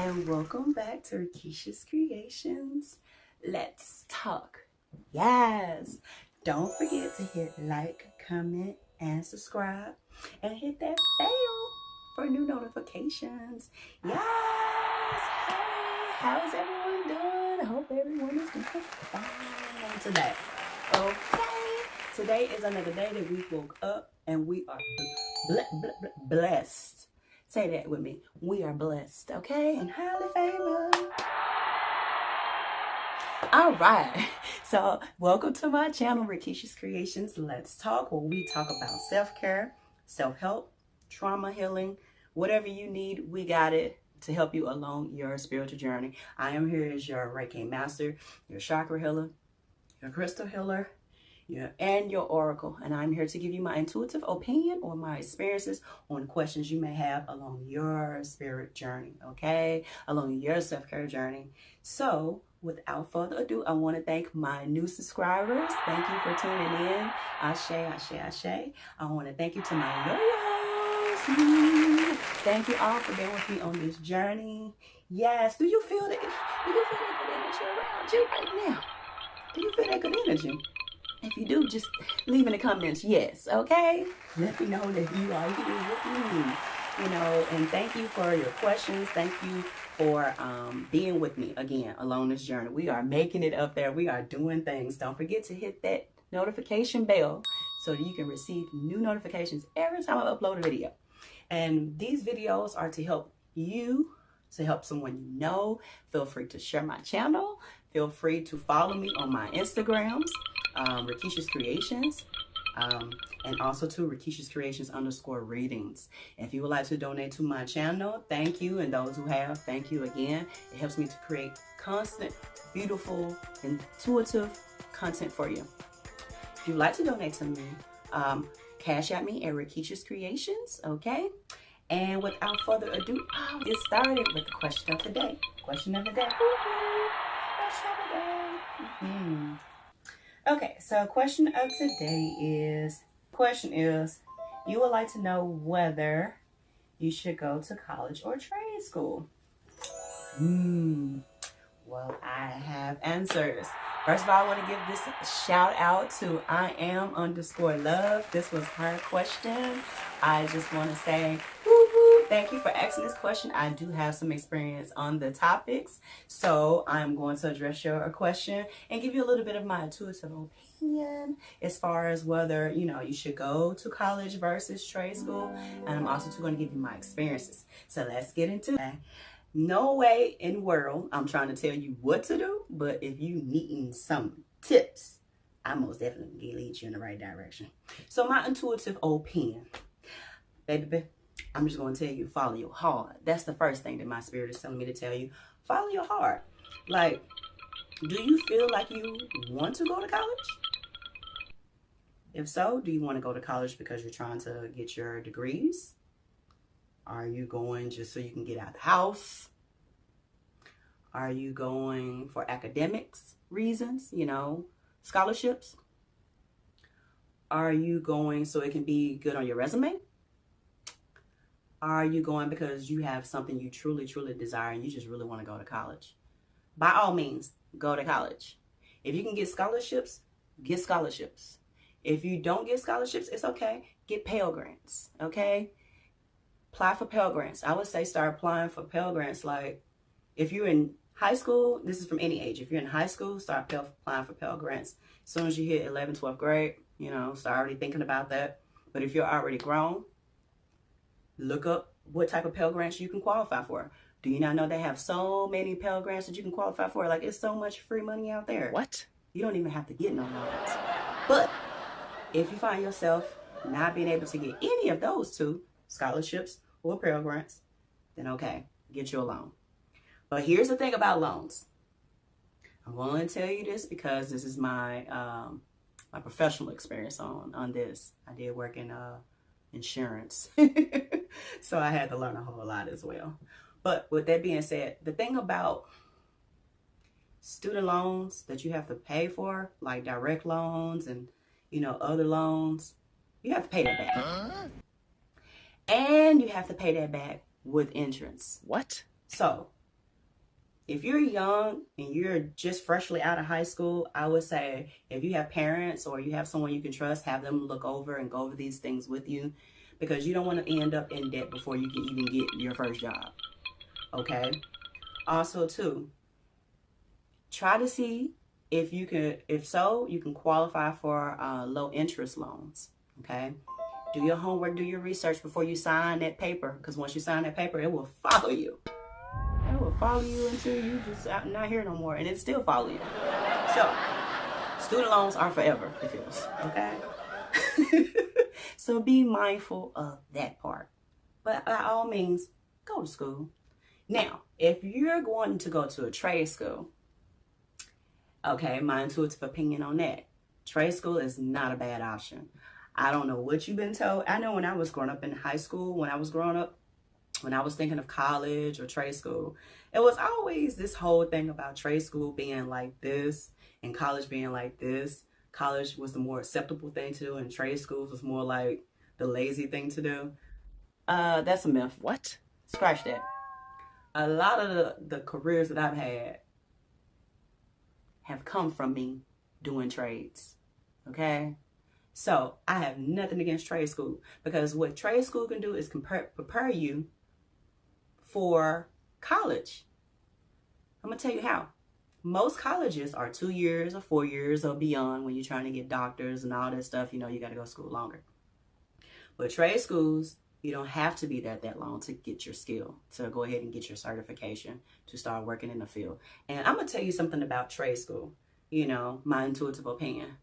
and welcome back to Rickesh's Creations. Let's talk. Yes. Don't forget to hit like, comment, and subscribe, and hit that bell for new notifications. Yes. Hey, how's everyone doing? I hope everyone is doing fine today. Okay. Today is another day that we woke up and we are blessed. Say that with me. We are blessed, okay? And highly favored. All right. So, welcome to my channel, Rickesh's Creations. Let's talk, where we talk about self-care, self-help, trauma healing, whatever you need, we got it to help you along your spiritual journey. I am here as your Reiki master, your chakra healer, your crystal healer, and your oracle, and I'm here to give you my intuitive opinion or my experiences on questions you may have along your spirit journey, okay, along your self-care journey. So without further ado, I want to thank my new subscribers. Thank you for tuning in. Ashe, ashe, ashe. I want to thank you to my loyals. Thank you all for being with me on this journey. Yes, do you feel that? Do you feel that good energy around you right now? Do you feel that good energy? If you do, just leave in the comments yes, okay? Let me know that you are here with me, and thank you for your questions. Thank you for being with me again along this journey. We are making it up there. We are doing things. Don't forget to hit that notification bell so that you can receive new notifications every time I upload a video. And these videos are to help you, to help someone you know. Feel free to share my channel. Feel free to follow me on my Instagrams, Rickesh's Creations, and also to Rickesh's Creations _readings. If you would like to donate to my channel, thank you. And those who have, thank you again. It helps me to create constant, beautiful, intuitive content for you. If you'd like to donate to me, cash at me at Rickesh's Creations, okay? And without further ado, I'll get started with the question of the day. Question of the day. Okay, so question of today is, you would like to know whether you should go to college or trade school. Well, I have answers. First of all, I want to give this a shout out to Iam_love. This was her question. I just want to say, thank you for asking this question. I do have some experience on the topics, so I'm going to address your question and give you a little bit of my intuitive opinion as far as whether, you should go to college versus trade school. And I'm also going to give you my experiences. So let's get into it. No way in the world I'm trying to tell you what to do, but if you needing some tips, I most definitely lead you in the right direction. So my intuitive opinion, baby, I'm just going to tell you, follow your heart. That's the first thing that my spirit is telling me to tell you. Follow your heart. Like, do you feel like you want to go to college? If so, do you want to go to college because you're trying to get your degrees? Are you going just so you can get out of the house? Are you going for academics reasons, scholarships? Are you going so it can be good on your resume? Are you going because you have something you truly, truly desire and you just really want to go to college? By all means, go to college. If you can get scholarships, get scholarships. If you don't get scholarships, it's okay. Get Pell Grants, okay? Apply for Pell Grants. I would say start applying for Pell Grants. Like, if you're in high school, this is from any age. If you're in high school, start applying for Pell Grants. As soon as you hit 11th, 12th grade, start already thinking about that. But if you're already grown, look up what type of Pell Grants you can qualify for. Do you not know they have so many Pell Grants that you can qualify for? Like, it's so much free money out there. What? You don't even have to get no loans. But if you find yourself not being able to get any of those two, scholarships or Pell Grants, then okay, get you a loan. But here's the thing about loans. I'm going to tell you this because this is my my professional experience on this. I did work in insurance, so I had to learn a whole lot as well. But with that being said, the thing about student loans that you have to pay for, like direct loans and other loans, you have to pay that back. And you have to pay that back with interest. What? So if you're young and you're just freshly out of high school, I would say if you have parents or you have someone you can trust, have them look over and go over these things with you, because you don't want to end up in debt before you can even get your first job. Okay. Also, too, try to see if you can, if so, you can qualify for low interest loans. Okay. Do your homework, do your research before you sign that paper, because once you sign that paper, it will follow you. It will follow you until you just not here no more, and it still follow you. So, student loans are forever, it feels. Okay. So be mindful of that part. But by all means, go to school. Now, if you're going to go to a trade school, okay, my intuitive opinion on that, trade school is not a bad option. I don't know what you've been told. I know when I was growing up in high school, when I was thinking of college or trade school, it was always this whole thing about trade school being like this and college being like this. College was the more acceptable thing to do, and trade schools was more like the lazy thing to do. That's a myth. What? Scratch that. A lot of the careers that I've had have come from me doing trades. Okay? So I have nothing against trade school, because what trade school can do is prepare you for college. I'm going to tell you how. Most colleges are 2 years or 4 years or beyond when you're trying to get doctors and all that stuff. You know, you got to go to school longer. But trade schools, you don't have to be there that long to get your skill, to go ahead and get your certification, to start working in the field. And I'm going to tell you something about trade school, you know, my intuitive opinion.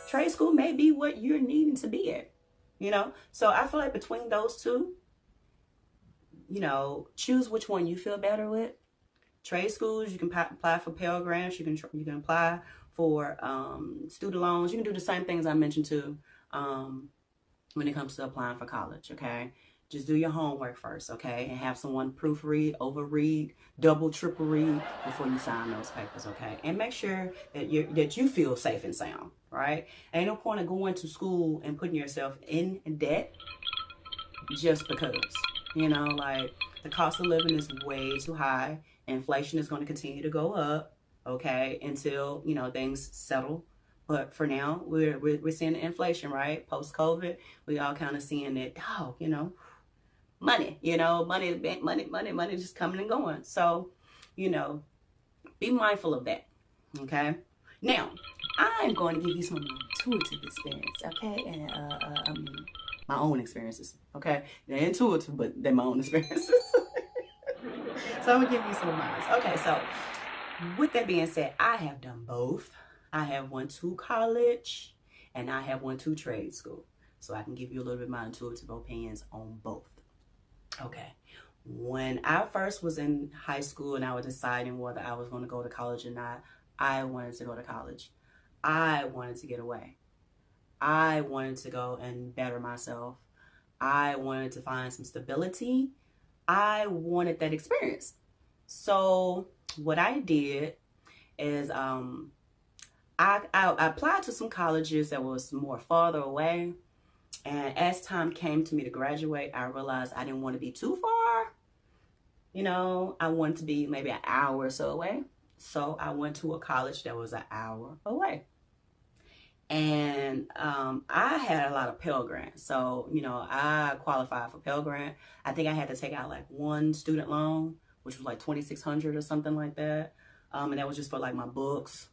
Trade school may be what you're needing to be at, you know. So I feel like between those two, you know, choose which one you feel better with. Trade schools, you can apply for Pell Grants. You can apply for student loans. You can do the same things I mentioned too when it comes to applying for college. Okay, just do your homework first, okay, and have someone proofread, overread, double, triple read before you sign those papers, okay, and make sure that you feel safe and sound. Right? Ain't no point of going to school and putting yourself in debt just because, you know, like the cost of living is way too high. Inflation is going to continue to go up, okay, until, you know, things settle. But for now, we're seeing the inflation, right? Post-COVID, we all kind of seeing that, oh, you know, money just coming and going. So, you know, be mindful of that, okay? Now, I'm going to give you some intuitive experience, okay? And I mean, my own experiences, okay? They're intuitive, but they're my own experiences. So I'm going to give you some of mine. Okay, so with that being said, I have done both. I have went to college and I have went to trade school. So I can give you a little bit of my intuitive opinions on both. Okay. When I first was in high school and I was deciding whether I was going to go to college or not, I wanted to go to college. I wanted to get away. I wanted to go and better myself. I wanted to find some stability. I wanted that experience. So what I did is I applied to some colleges that was more farther away. And as time came to me to graduate, I realized I didn't want to be too far. You know, I wanted to be maybe an hour or so away. So I went to a college that was an hour away. And I had a lot of Pell Grants. So, you know, I qualified for Pell Grant. I think I had to take out like one student loan, which was like $2,600 or something like that. And that was just for like my books.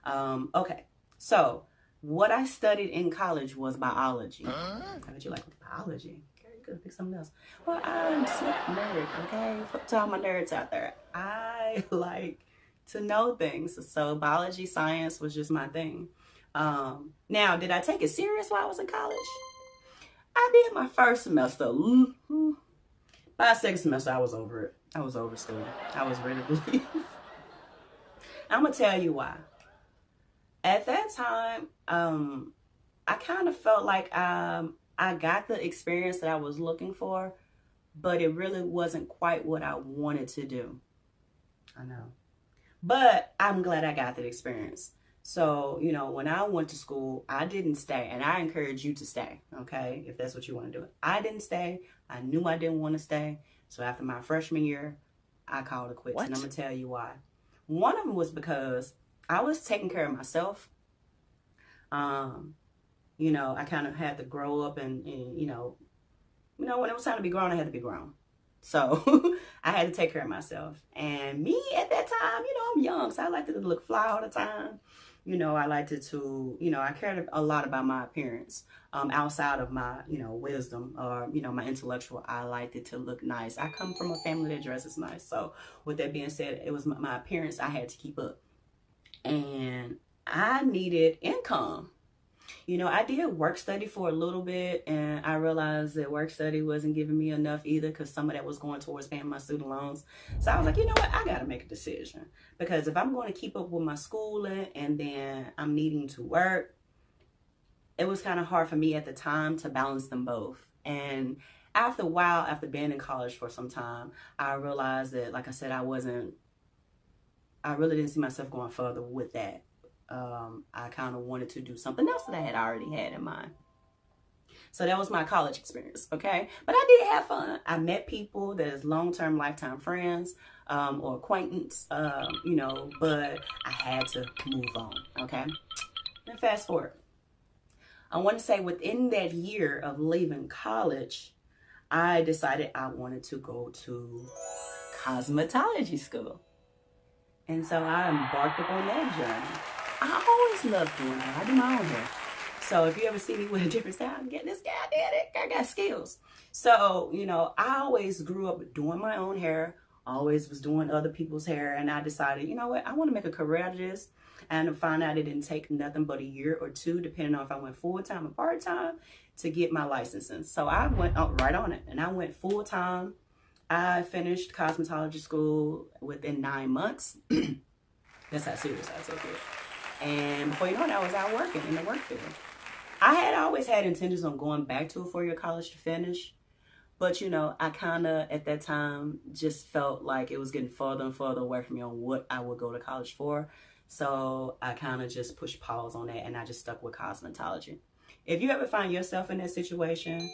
Okay, so what I studied in college was biology. I bet you like biology. Okay, you could have picked something else. Well, I'm so nerd, okay? To all my nerds out there, I like to know things. So biology, science was just my thing. Now, did I take it serious while I was in college? I did my first semester. By second semester, I was over it. I was over studying. I was ready to leave. I'm going to tell you why. At that time, I kind of felt like I got the experience that I was looking for, but it really wasn't quite what I wanted to do. I know. But I'm glad I got that experience. So, you know, when I went to school, I didn't stay. And I encourage you to stay, okay, if that's what you want to do. I didn't stay. I knew I didn't want to stay. So after my freshman year, I called it quits. And I'm going to tell you why. One of them was because I was taking care of myself. You know, I kind of had to grow up and you know, when it was time to be grown, I had to be grown. So I had to take care of myself. And me at that time, you know, I'm young, so I liked to look fly all the time. You know, I liked to, you know, I cared a lot about my appearance. Outside of my, you know, wisdom or, you know, my intellectual, I liked it to look nice. I come from a family that dresses nice. So with that being said, it was my appearance I had to keep up. And I needed income. You know, I did work study for a little bit, and I realized that work study wasn't giving me enough either, because some of that was going towards paying my student loans. So I was like, you know what, I got to make a decision, because if I'm going to keep up with my schooling and then I'm needing to work, it was kind of hard for me at the time to balance them both. And after a while, after being in college for some time, I realized that, like I said, I really didn't see myself going further with that. I kind of wanted to do something else that I had already had in mind. So that was my college experience, okay? But I did have fun. I met people that is long-term, lifetime friends or acquaintance, you know, but I had to move on, okay? Then fast forward. I want to say within that year of leaving college, I decided I wanted to go to cosmetology school. And so I embarked upon that journey. I always loved doing that. I do my own hair. So if you ever see me with a different style, get this guy did it. I got skills. So, you know, I always grew up doing my own hair. Always was doing other people's hair. And I decided, you know what, I want to make a career out of this. And to find out it didn't take nothing but a year or two, depending on if I went full-time or part-time, to get my licensing. So I went right on it. And I went full-time. I finished cosmetology school within 9 months. That's how serious I took it. And before you know it, I was out working in the work field. I had always had intentions on going back to a 4-year college to finish. But, you know, I kind of, at that time, just felt like it was getting further and further away from me on what I would go to college for. So I kind of just pushed pause on that, and I just stuck with cosmetology. If you ever find yourself in that situation,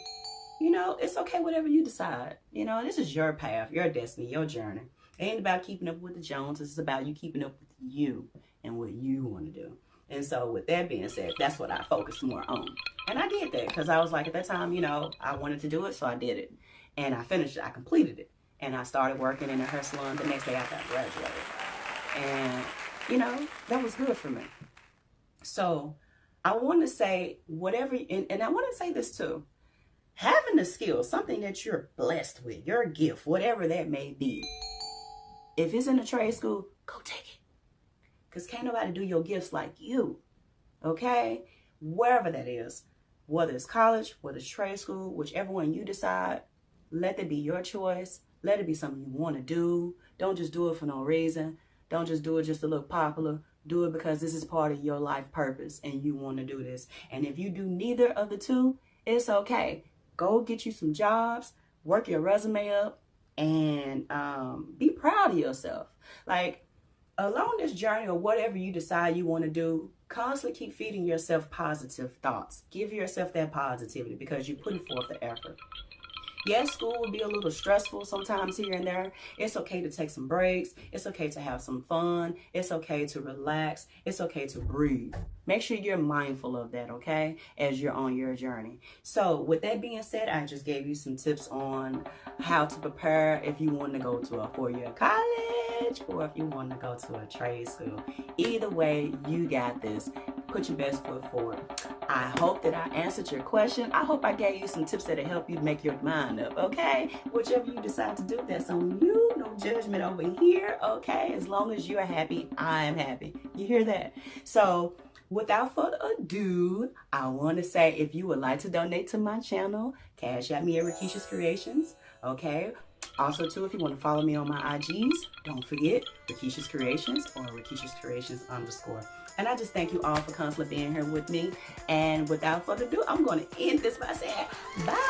you know, it's okay, whatever you decide. You know, this is your path, your destiny, your journey. It ain't about keeping up with the Joneses. It's about you keeping up with you and what you want to do. And so with that being said, that's what I focused more on. And I did that because I was like, at that time, you know, I wanted to do it, so I did it. And I finished it. I completed it. And I started working in a hair salon the next day after I graduated. And, you know, that was good for me. So I want to say whatever, and I want to say this too. Having a skill, something that you're blessed with, your gift, whatever that may be, if it's in a trade school, go take it. Because can't nobody do your gifts like you, okay? Wherever that is, whether it's college, whether it's trade school, whichever one you decide, let it be your choice. Let it be something you want to do. Don't just do it for no reason. Don't just do it just to look popular. Do it because this is part of your life purpose and you want to do this. And if you do neither of the two, it's okay. Go get you some jobs, work your resume up, and be proud of yourself. Like, along this journey or whatever you decide you want to do, constantly keep feeding yourself positive thoughts. Give yourself that positivity because you're putting forth the effort. Yes, school will be a little stressful sometimes here and there. It's okay to take some breaks. It's okay to have some fun. It's okay to relax. It's okay to breathe. Make sure you're mindful of that, okay, as you're on your journey. So with that being said, I just gave you some tips on how to prepare if you want to go to a 4-year college or if you want to go to a trade school. Either way, you got this. Put your best foot forward. I hope that I answered your question. I hope I gave you some tips that'll help you make your mind up, okay? Whichever you decide to do, that's on you. No judgment over here, okay? As long as you're happy, I am happy. You hear that? So without further ado, I want to say if you would like to donate to my channel, cash at me at Rickeshas Creations, okay? Also, too, if you want to follow me on my IGs, don't forget Rickeshas Creations or Rickeshas Creations _ And I just thank you all for constantly being here with me. And without further ado, I'm going to end this by saying bye.